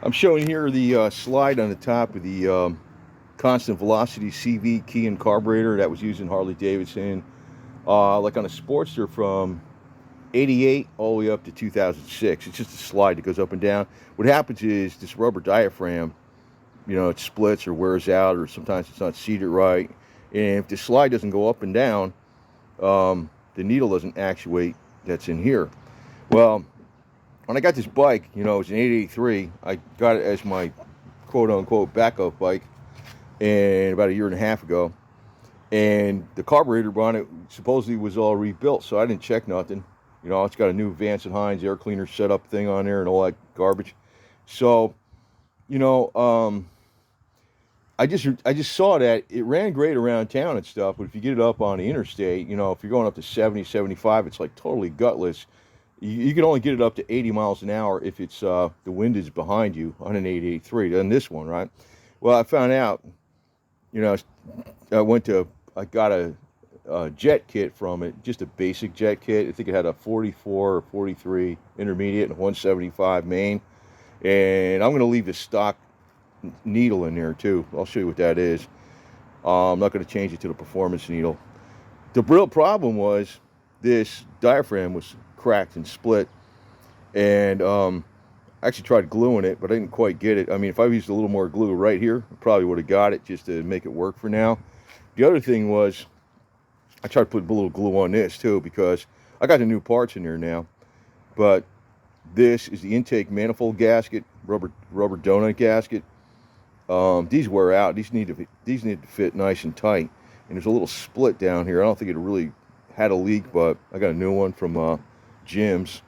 I'm showing here the slide on the top of the constant velocity CV key and carburetor that was used in Harley Davidson, like on a Sportster from '88 all the way up to 2006. It's just a slide that goes up and down. What happens is this rubber diaphragm, it splits or wears out, or sometimes it's not seated right. And if the slide doesn't go up and down, the needle doesn't actuate that's in here. Well, when I got this bike, it was an 883. I got it as my quote-unquote backup bike, and about a year and a half ago. And the carburetor on it supposedly was all rebuilt, so I didn't check nothing. It's got a new Vance and Hines air cleaner setup thing on there and all that garbage. So, you know, um, I just saw that it ran great around town and stuff, but if you get it up on the interstate, if you're going up to 70, 75, it's like totally gutless. You can only get it up to 80 miles an hour if it's the wind is behind you on an 883. Than this one, right? Well, I found out, you know, I got a jet kit from it, just a basic jet kit. I think it had a 44 or 43 intermediate and 175 main. And I'm going to leave the stock needle in there too. I'll show you what that is. I'm not going to change it to the performance needle. The real problem was this diaphragm was cracked and split, and I actually tried gluing it, but I didn't quite get it. I mean, if I used a little more glue right here, I probably would have got it just to make it work for now. The other thing was I tried to put a little glue on this too, because I got the new parts in there now, but this is the intake manifold gasket, rubber donut gasket. These wear out. These need to fit nice and tight. And there's a little split down here. I don't think it really had a leak, but I got a new one from Jim's.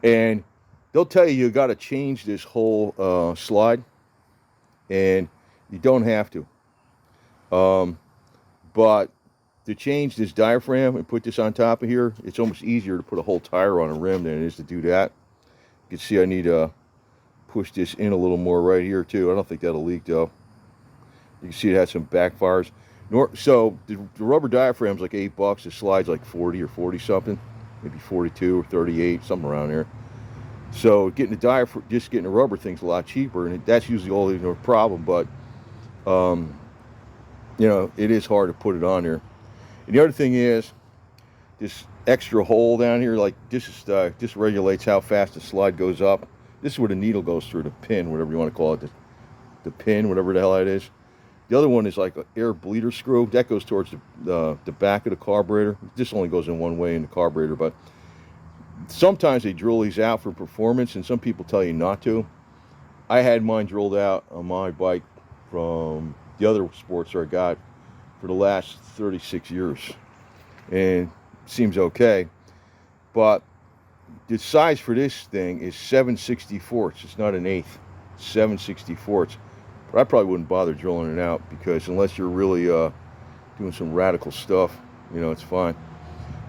And they'll tell you got to change this whole slide, and you don't have to. But to change this diaphragm and put this on top of here, it's almost easier to put a whole tire on a rim than it is to do that. You can see I need to push this in a little more right here too. I don't think that'll leak though. You can see it has some backfires. So the rubber diaphragm's like $8. The slide's like 40 or 40 something, maybe 42 or 38, something around there. So getting the diaphragm, just getting the rubber thing's a lot cheaper, and that's usually all the problem. But it is hard to put it on there. And the other thing is this extra hole down here, like this regulates how fast the slide goes up. This is where the needle goes through, the pin, whatever you want to call it, the pin, whatever the hell that is. The other one is like an air bleeder screw. That goes towards the back of the carburetor. This only goes in one way in the carburetor, but sometimes they drill these out for performance, and some people tell you not to. I had mine drilled out on my bike from the other Sportster I got for the last 36 years, and it seems okay. But the size for this thing is 7/64. It's not an eighth. 7/64. But I probably wouldn't bother drilling it out, because unless you're really doing some radical stuff, it's fine.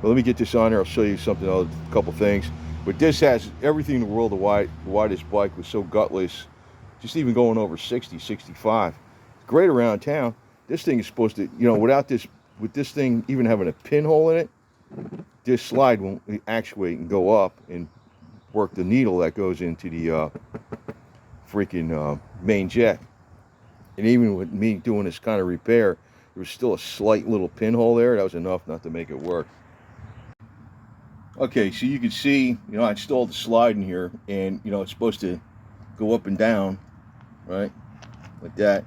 But let me get this on there. I'll show you something else, a couple things. But this has everything in the world. Why this bike was so gutless, just even going over 60, 65. It's great around town. This thing is supposed to, with this thing even having a pinhole in it, this slide won't actuate and go up and work the needle that goes into the freaking main jet. And even with me doing this kind of repair, there was still a slight little pinhole there. That was enough not to make it work. Okay, so you can see, I installed the slide in here, and it's supposed to go up and down, right, like that.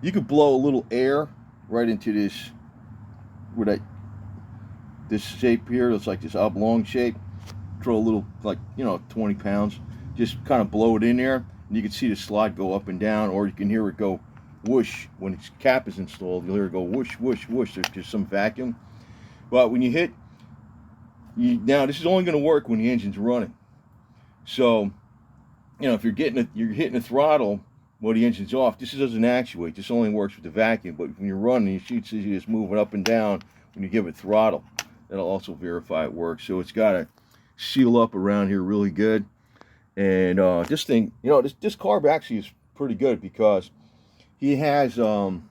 You could blow a little air right into this, this shape here. It's like this oblong shape. Throw a little, like 20 pounds, just kind of blow it in there, and you can see the slide go up and down, or you can hear it go whoosh when its cap is installed. You'll hear it go whoosh, whoosh, whoosh. There's just some vacuum. But when you hit, now this is only going to work when the engine's running. So, if you're hitting the throttle while the engine's off, this doesn't actuate. This only works with the vacuum. But when you're running, you see it's moving up and down when you give it throttle. That'll also verify it works. So it's got to seal up around here really good. And this thing, this carb actually is pretty good, because he has the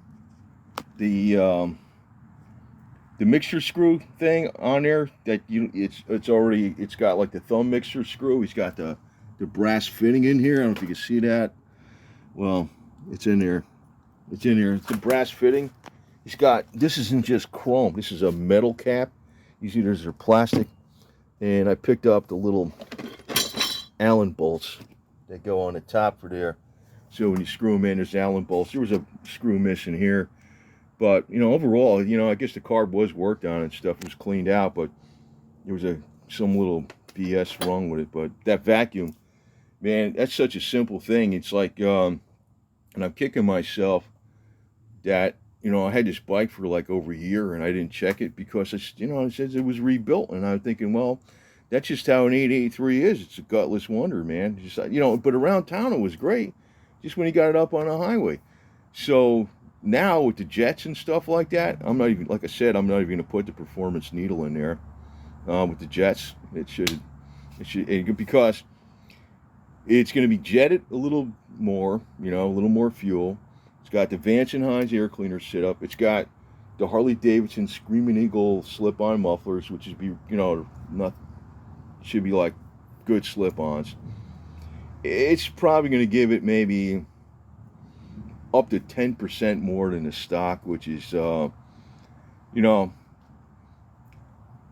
mixture screw thing on there that it's got like the thumb mixture screw. He's got the the brass fitting in here. I don't know if you can see that. Well, it's in there. It's in there. It's a brass fitting. It's got, this isn't just chrome. This is a metal cap. Usually there's a plastic. And I picked up the little Allen bolts that go on the top for there. So when you screw them in, there's Allen bolts. There was a screw missing here. But, you know, overall, you know, I guess the carb was worked on and stuff. It was cleaned out, but there was some little BS wrong with it. But that vacuum, man, that's such a simple thing. It's like, and I'm kicking myself that, you know, I had this bike for like over a year and I didn't check it because it's, you know, it says it was rebuilt. And I'm thinking, well, that's just how an 883 is. It's a gutless wonder, man. Just, you know, but around town it was great. Just when you got it up on the highway. So now with the jets and stuff like that, I'm not even, like I said, I'm not even going to put the performance needle in there. With the jets, it should, because it's going to be jetted a little more, you know, a little more fuel. It's got the Vance and Hines air cleaner sit up. It's got the Harley Davidson Screaming Eagle slip-on mufflers, which is, you know, not, should be like good slip-ons. It's probably going to give it maybe up to 10% more than the stock, which is, you know,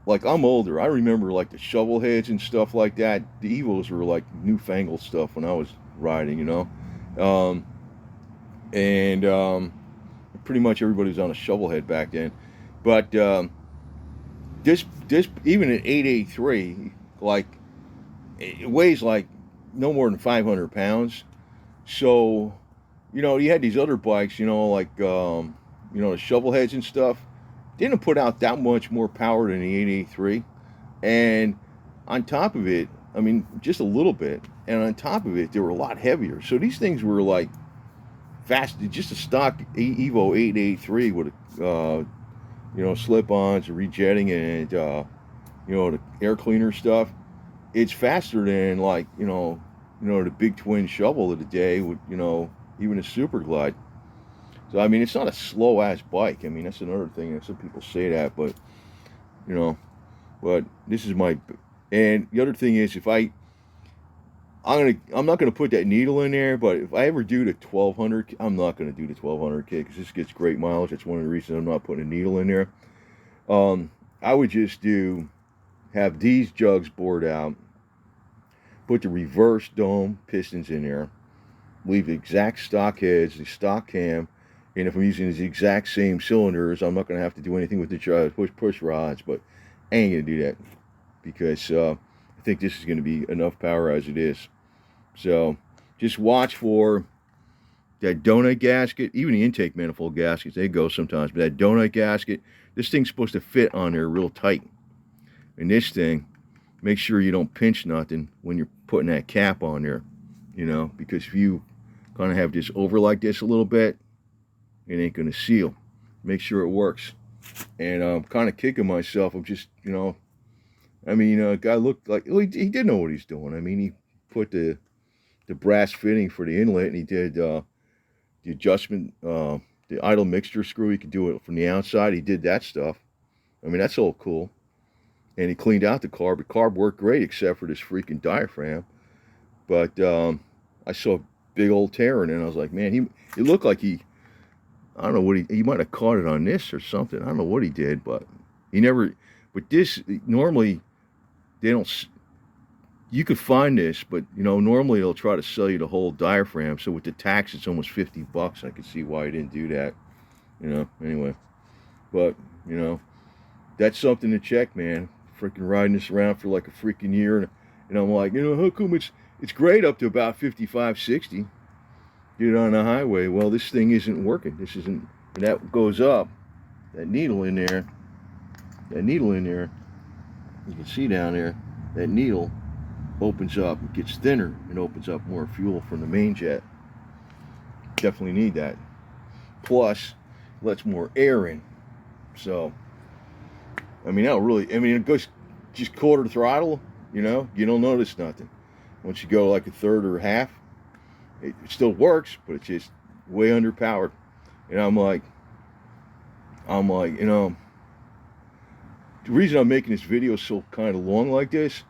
like I'm older. I remember like the shovel heads and stuff like that. The Evos were like newfangled stuff when I was riding, you know. Pretty much everybody was on a shovel head back then. But this even an 883, like it weighs like no more than 500 pounds. So, you know, you had these other bikes, you know, like you know, the shovel heads and stuff, didn't put out that much more power than the 883. And on top of it, I mean, just a little bit. And on top of it, they were a lot heavier. So these things were like fast, just a stock Evo 883 with, you know, slip-ons, rejetting, and, you know, the air cleaner stuff. It's faster than like, you know, the big twin shovel of the day with, you know, even a Super Glide. So, I mean, it's not a slow-ass bike. I mean, that's another thing. Some people say that, but, you know, but this is my, and the other thing is, if I'm not gonna put that needle in there, but if I ever do the 1200, I'm not gonna do the 1200K because this gets great mileage. That's one of the reasons I'm not putting a needle in there. I would just have these jugs bored out, put the reverse dome pistons in there, leave the exact stock heads, the stock cam, and if I'm using the exact same cylinders, I'm not going to have to do anything with the push rods, but I ain't going to do that because I think this is going to be enough power as it is. So just watch for that donut gasket, even the intake manifold gaskets, they go sometimes, but that donut gasket, this thing's supposed to fit on there real tight. And this thing, make sure you don't pinch nothing when you're putting that cap on there, you know, because if you kind of have this over like this a little bit, it ain't going to seal. Make sure it works. And I'm kind of kicking myself. I'm just, you know, I mean, guy looked like, well, he did know what he's doing. I mean, he put the brass fitting for the inlet, and he did the adjustment, the idle mixture screw. He could do it from the outside. He did that stuff. I mean, that's all cool. And he cleaned out the carb. The carb worked great except for this freaking diaphragm. But I saw a big old tear in it, and I was like, man, it looked like I don't know what he might have caught it on this or something. I don't know what he did, but he never, but this, normally, they don't, you could find this, but, you know, normally they'll try to sell you the whole diaphragm. So with the tax, it's almost $50. I could see why he didn't do that, you know, anyway. But, you know, that's something to check, man. Freaking riding this around for like a freaking year, and I'm like, you know, how come it's great up to about 55, 60. Get it on the highway. Well, this thing isn't working. This isn't, and that goes up. That needle in there, you can see down there, that needle opens up, it gets thinner, and opens up more fuel from the main jet. Definitely need that. Plus, lets more air in. So, I mean, it goes just quarter throttle, you know, you don't notice nothing. Once you go like a third or half, it still works, but it's just way underpowered. And I'm like, you know, the reason I'm making this video so kind of long like this,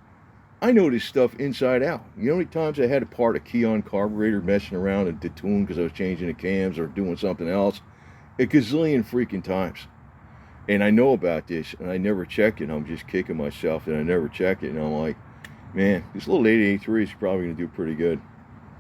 I know this stuff inside out. You know how many times I had to part a Keon carburetor messing around and detune because I was changing the cams or doing something else? A gazillion freaking times. And I know about this, and I never check it. I'm just kicking myself that I never check it. And I'm like, man, this little 883 is probably going to do pretty good.